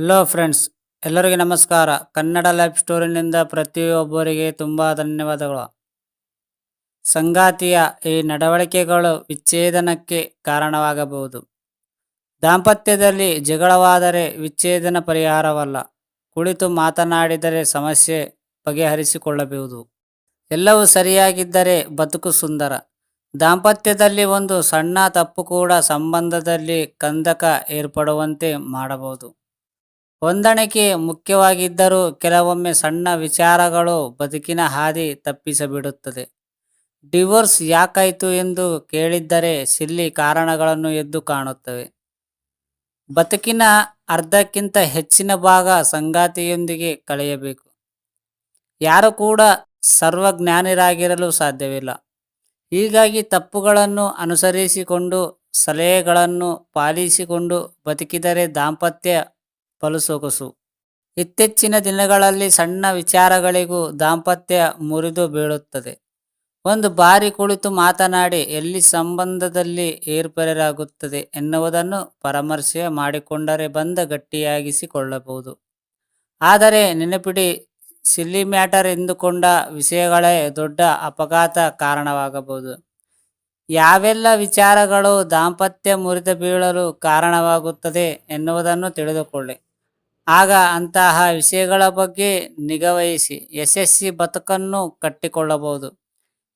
Hello friends, ಎಲ್ಲರಿಗೆ ನಮಸ್ಕಾರ. Kannada life ಸ್ಟೋರಿನಿಂದ ಪ್ರತಿಯೊಬ್ಬರಿಗೆ ತುಂಬ ಧನ್ಯವಾದಗಳು. ಸಂಗಾತಿಯ ಈ ನಡವಳಿಕೆಗಳು ವಿಚ್ಛೇದನಕ್ಕೆ ಕಾರಣವಾಗಬಹುದು. ದಾಂಪತ್ಯದಲ್ಲಿ ಜಗಳವಾದರೆ ವಿಚ್ಛೇದನ ಪರಿಹಾರವಲ್ಲ. ಕುಳಿತು ಮಾತನಾಡಿದರೆ ಸಮಸ್ಯೆ ಬಗೆಹರಿಸಿಕೊಳ್ಳಬಹುದು. ಎಲ್ಲವೂ ಸರಿಯಾಗಿದ್ದರೆ ಬದುಕು ಸುಂದರ. ದಾಂಪತ್ಯದಲ್ಲಿ ಒಂದು ಸಣ್ಣ ತಪ್ಪು ಕೂಡ ಸಂಬಂಧದಲ್ಲಿ ಕಂದಕ ಏರ್ಪಡುವಂತೆ ಮಾಡಬಹುದು. ಹೊಂದಾಣಿಕೆ ಮುಖ್ಯವಾಗಿದ್ದರೂ ಕೆಲವೊಮ್ಮೆ ಸಣ್ಣ ವಿಚಾರಗಳು ಬದುಕಿನ ಹಾದಿ ತಪ್ಪಿಸಿಬಿಡುತ್ತದೆ. ಡಿವೋರ್ಸ್ ಯಾಕಾಯಿತು ಎಂದು ಕೇಳಿದ್ದರೆ ಸಿಲ್ಲಿ ಕಾರಣಗಳನ್ನು ಎದ್ದು ಕಾಣುತ್ತವೆ. ಬದುಕಿನ ಅರ್ಧಕ್ಕಿಂತ ಹೆಚ್ಚಿನ ಭಾಗ ಸಂಗಾತಿಯೊಂದಿಗೆ ಕಳೆಯಬೇಕು. ಯಾರು ಕೂಡ ಸರ್ವಜ್ಞಾನಿರಾಗಿರಲು ಸಾಧ್ಯವಿಲ್ಲ. ಹೀಗಾಗಿ ತಪ್ಪುಗಳನ್ನು ಅನುಸರಿಸಿಕೊಂಡು ಸಲಹೆಗಳನ್ನು ಪಾಲಿಸಿಕೊಂಡು ಬದುಕಿದರೆ ದಾಂಪತ್ಯ ಫಲಸೊಗಸು. ಇತ್ತೀಚಿನ ದಿನಗಳಲ್ಲಿ ಸಣ್ಣ ವಿಚಾರಗಳಿಗೂ ದಾಂಪತ್ಯ ಮುರಿದು ಬೀಳುತ್ತದೆ. ಒಂದು ಬಾರಿ ಕುಳಿತು ಮಾತನಾಡಿ ಎಲ್ಲಿ ಸಂಬಂಧದಲ್ಲಿ ಏರ್ಪೇರಾಗುತ್ತದೆ ಎನ್ನುವುದನ್ನು ಪರಾಮರ್ಶೆ ಮಾಡಿಕೊಂಡರೆ ಬಂಧ ಗಟ್ಟಿಯಾಗಿಸಿಕೊಳ್ಳಬಹುದು. ಆದರೆ ನೆನಪಿಡಿ, ಸಿಲ್ಲಿ ಮ್ಯಾಟರ್ ಎಂದುಕೊಂಡ ವಿಷಯಗಳೇ ದೊಡ್ಡ ಅಪಘಾತ ಕಾರಣವಾಗಬಹುದು. ಯಾವೆಲ್ಲ ವಿಚಾರಗಳು ದಾಂಪತ್ಯ ಮುರಿದು ಬೀಳಲು ಕಾರಣವಾಗುತ್ತದೆ ಎನ್ನುವುದನ್ನು ತಿಳಿದುಕೊಳ್ಳಿ. ಆಗ ಅಂತಹ ವಿಷಯಗಳ ಬಗ್ಗೆ ನಿಗಾವಹಿಸಿ ಯಶಸ್ವಿ ಬದುಕನ್ನು ಕಟ್ಟಿಕೊಳ್ಳಬಹುದು.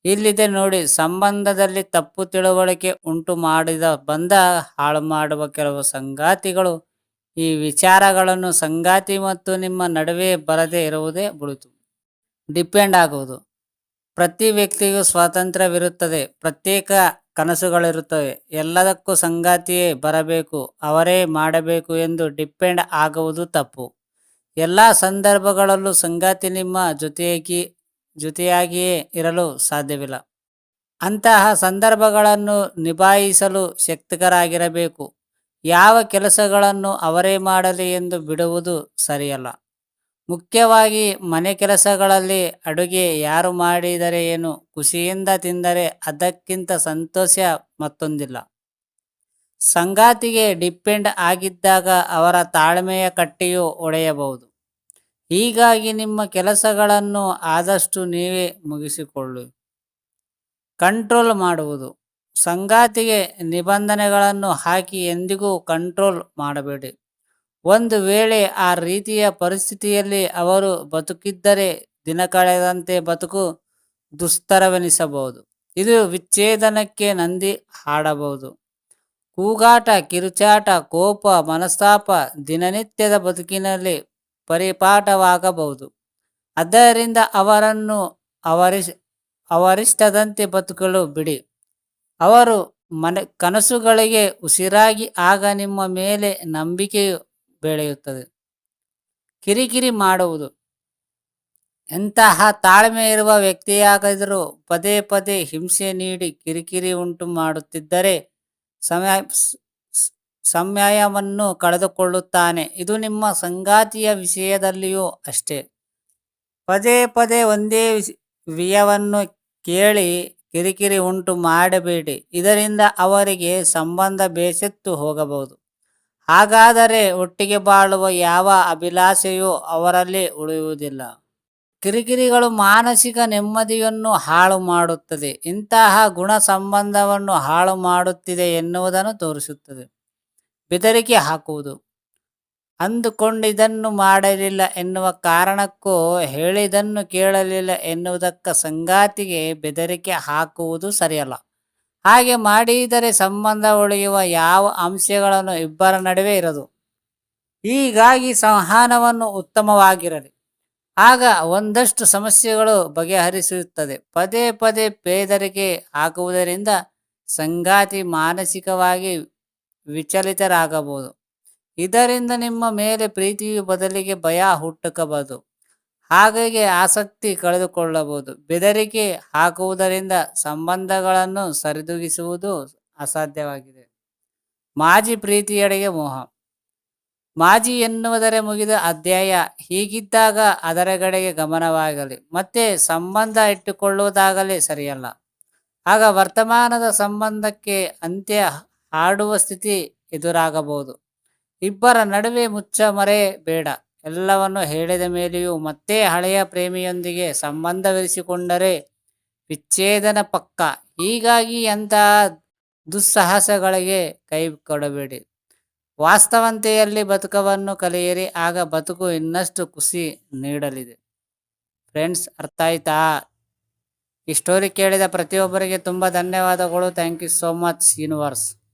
ಇಲ್ಲಿದೆ ನೋಡಿ, ಸಂಬಂಧದಲ್ಲಿ ತಪ್ಪು ತಿಳುವಳಿಕೆ ಉಂಟು ಮಾಡಿದ ಬಂಧ ಹಾಳು ಮಾಡುವ ಕೆಲವು ಸಂಗತಿಗಳು. ಈ ವಿಚಾರಗಳನ್ನು ಸಂಗಾತಿ ಮತ್ತು ನಿಮ್ಮ ನಡುವೆ ಬರದೇ ಇರುವುದೇ ಒಳಿತು. ಡಿಪೆಂಡ್ ಆಗುವುದು. ಪ್ರತಿ ವ್ಯಕ್ತಿಗೂ ಸ್ವಾತಂತ್ರ್ಯವಿರುತ್ತದೆ. ಪ್ರತ್ಯೇಕ ಕನಸುಗಳಿರುತ್ತವೆ. ಎಲ್ಲದಕ್ಕೂ ಸಂಗಾತಿಯೇ ಬರಬೇಕು, ಅವರೇ ಮಾಡಬೇಕು ಎಂದು ಡಿಪೆಂಡ್ ಆಗುವುದು ತಪ್ಪು. ಎಲ್ಲ ಸಂದರ್ಭಗಳಲ್ಲೂ ಸಂಗಾತಿ ನಿಮ್ಮ ಜೊತೆಯಾಗಿಯೇ ಇರಲು ಸಾಧ್ಯವಿಲ್ಲ. ಅಂತಹ ಸಂದರ್ಭಗಳನ್ನು ನಿಭಾಯಿಸಲು ಶಕ್ತರಾಗಿರಬೇಕು. ಯಾವ ಕೆಲಸಗಳನ್ನು ಅವರೇ ಮಾಡಲಿ ಎಂದು ಬಿಡುವುದು ಸರಿಯಲ್ಲ. ಮುಖ್ಯವಾಗಿ ಮನೆ ಕೆಲಸಗಳಲ್ಲಿ ಅಡುಗೆ ಯಾರು ಮಾಡಿದರೆ ಏನು, ಖುಷಿಯಿಂದ ತಿಂದರೆ ಅದಕ್ಕಿಂತ ಸಂತೋಷ ಮತ್ತೊಂದಿಲ್ಲ. ಸಂಗಾತಿಗೆ ಡಿಪೆಂಡ್ ಆಗಿದ್ದಾಗ ಅವರ ತಾಳ್ಮೆಯ ಕಟ್ಟಿಯು ಒಡೆಯಬಹುದು. ಹೀಗಾಗಿ ನಿಮ್ಮ ಕೆಲಸಗಳನ್ನು ಆದಷ್ಟು ನೀವೇ ಮುಗಿಸಿಕೊಳ್ಳಿ. ಕಂಟ್ರೋಲ್ ಮಾಡುವುದು. ಸಂಗಾತಿಗೆ ನಿಬಂಧನೆಗಳನ್ನು ಹಾಕಿ ಎಂದಿಗೂ ಕಂಟ್ರೋಲ್ ಮಾಡಬೇಡಿ. ಒಂದು ವೇಳೆ ಆ ರೀತಿಯ ಪರಿಸ್ಥಿತಿಯಲ್ಲಿ ಅವರು ಬದುಕಿದ್ದರೆ ದಿನ ಕಳೆದಂತೆ ಬದುಕು ದುಸ್ತರವೆನಿಸಬಹುದು. ಇದು ವಿಚ್ಛೇದನಕ್ಕೆ ನಂದಿ ಹಾಡಬಹುದು. ಕೂಗಾಟ, ಕಿರುಚಾಟ, ಕೋಪ, ಮನಸ್ತಾಪ ದಿನನಿತ್ಯದ ಬದುಕಿನಲ್ಲಿ ಪರಿಪಾಠವಾಗಬಹುದು. ಆದ್ದರಿಂದ ಅವರನ್ನು ಅವರಿಷ್ಟದಂತೆ ಬದುಕಲು ಬಿಡಿ. ಅವರು ಕನಸುಗಳಿಗೆ ಉಸಿರಾಗಿ ಆಗ ನಿಮ್ಮ ಮೇಲೆ ನಂಬಿಕೆಯು ಬೆಳೆಯುತ್ತದೆ. ಕಿರಿಕಿರಿ ಮಾಡುವುದು. ಎಂತಹ ತಾಳ್ಮೆ ಇರುವ ವ್ಯಕ್ತಿಯಾಗಿದ್ದರೂ ಪದೇ ಪದೇ ಹಿಂಸೆ ನೀಡಿ ಕಿರಿಕಿರಿ ಉಂಟು ಮಾಡುತ್ತಿದ್ದರೆ ಸಂಯಮವನ್ನು ಕಳೆದುಕೊಳ್ಳುತ್ತಾನೆ. ಇದು ನಿಮ್ಮ ಸಂಗಾತಿಯ ವಿಷಯದಲ್ಲಿಯೂ ಅಷ್ಟೇ. ಪದೇ ಪದೇ ಒಂದೇ ವಿಷಯವನ್ನು ಕೇಳಿ ಕಿರಿಕಿರಿ ಉಂಟು ಮಾಡಬೇಡಿ. ಇದರಿಂದ ಅವರಿಗೆ ಸಂಬಂಧ ಬೇಸತ್ತು ಹೋಗಬಹುದು. ಹಾಗಾದರೆ ಒಟ್ಟಿಗೆ ಬಾಳುವ ಯಾವ ಅಭಿಲಾಷೆಯೂ ಅವರಲ್ಲಿ ಉಳಿಯುವುದಿಲ್ಲ. ಕಿರಿಕಿರಿಗಳು ಮಾನಸಿಕ ನೆಮ್ಮದಿಯನ್ನು ಹಾಳು ಮಾಡುತ್ತದೆ. ಇಂತಹ ಗುಣ ಸಂಬಂಧವನ್ನು ಹಾಳು ಮಾಡುತ್ತಿದೆ ಎನ್ನುವುದನ್ನು ತೋರಿಸುತ್ತದೆ. ಬೆದರಿಕೆ ಹಾಕುವುದು. ಅಂದುಕೊಂಡಿದ್ದನ್ನು ಮಾಡಲಿಲ್ಲ ಎನ್ನುವ ಕಾರಣಕ್ಕೂ ಹೇಳಿದನ್ನು ಕೇಳಲಿಲ್ಲ ಎನ್ನುವುದಕ್ಕೆ ಸಂಗಾತಿಗೆ ಬೆದರಿಕೆ ಹಾಕುವುದು ಸರಿಯಲ್ಲ. ಹಾಗೆ ಮಾಡಿದರೆ ಸಂಬಂಧ ಉಳಿಯುವ ಯಾವ ಅಂಶಗಳನ್ನು ಇಬ್ಬರ ನಡುವೆ ಇರದು. ಹೀಗಾಗಿ ಸಂವಹನವನ್ನು ಉತ್ತಮವಾಗಿರಲಿ. ಆಗ ಒಂದಷ್ಟು ಸಮಸ್ಯೆಗಳು ಬಗೆಹರಿಸುತ್ತದೆ. ಪದೇ ಪದೇ ಬೆದರಿಕೆ ಹಾಕುವುದರಿಂದ ಸಂಗಾತಿ ಮಾನಸಿಕವಾಗಿ ವಿಚಲಿತರಾಗಬಹುದು. ಇದರಿಂದ ನಿಮ್ಮ ಮೇಲೆ ಪ್ರೀತಿಯು ಬದಲಿಗೆ ಭಯ ಹುಟ್ಟುಕಬಹುದು. ಹಾಗಾಗಿ ಆಸಕ್ತಿ ಕಳೆದುಕೊಳ್ಳಬಹುದು. ಬೆದರಿಕೆ ಹಾಕುವುದರಿಂದ ಸಂಬಂಧಗಳನ್ನು ಸರಿದೂಗಿಸುವುದು ಅಸಾಧ್ಯವಾಗಿದೆ. ಮಾಜಿ ಪ್ರೀತಿಯೆಡೆಗೆ ಮೋಹ. ಮಾಜಿ ಎನ್ನುವುದರೆ ಮುಗಿದ ಅಧ್ಯಾಯ. ಹೀಗಿದ್ದಾಗ ಅದರಗಡೆಗೆ ಗಮನವಾಗಲಿ. ಮತ್ತೆ ಸಂಬಂಧ ಇಟ್ಟುಕೊಳ್ಳುವುದಾಗಲಿ ಸರಿಯಲ್ಲ. ಆಗ ವರ್ತಮಾನದ ಸಂಬಂಧಕ್ಕೆ ಅಂತ್ಯ ಹಾಡುವ ಸ್ಥಿತಿ ಎದುರಾಗಬಹುದು. ಇಬ್ಬರ ನಡುವೆ ಮುಚ್ಚಮರೆ ಬೇಡ. ಎಲ್ಲವನ್ನು ಹೇಳಿದ ಮೇಲೆಯೂ ಮತ್ತೆ ಹಳೆಯ ಪ್ರೇಮಿಯೊಂದಿಗೆ ಸಂಬಂಧವಿರಿಸಿಕೊಂಡರೆ ವಿಚ್ಛೇದನ ಪಕ್ಕ. ಹೀಗಾಗಿ ಅಂತಹ ದುಸ್ಸಾಹಸಗಳಿಗೆ ಕೈ ಕೊಡಬೇಡಿ. ವಾಸ್ತವಂತೆಯಲ್ಲಿ ಬದುಕವನ್ನು ಕಲಿಯಿರಿ. ಆಗ ಬದುಕು ಇನ್ನಷ್ಟು ಖುಷಿ ನೀಡಲಿದೆ. ಫ್ರೆಂಡ್ಸ್, ಅರ್ಥ ಆಯ್ತಾ? ಈ ಸ್ಟೋರಿ ಕೇಳಿದ ಪ್ರತಿಯೊಬ್ಬರಿಗೆ ತುಂಬ ಧನ್ಯವಾದಗಳು. Thank you so much universe.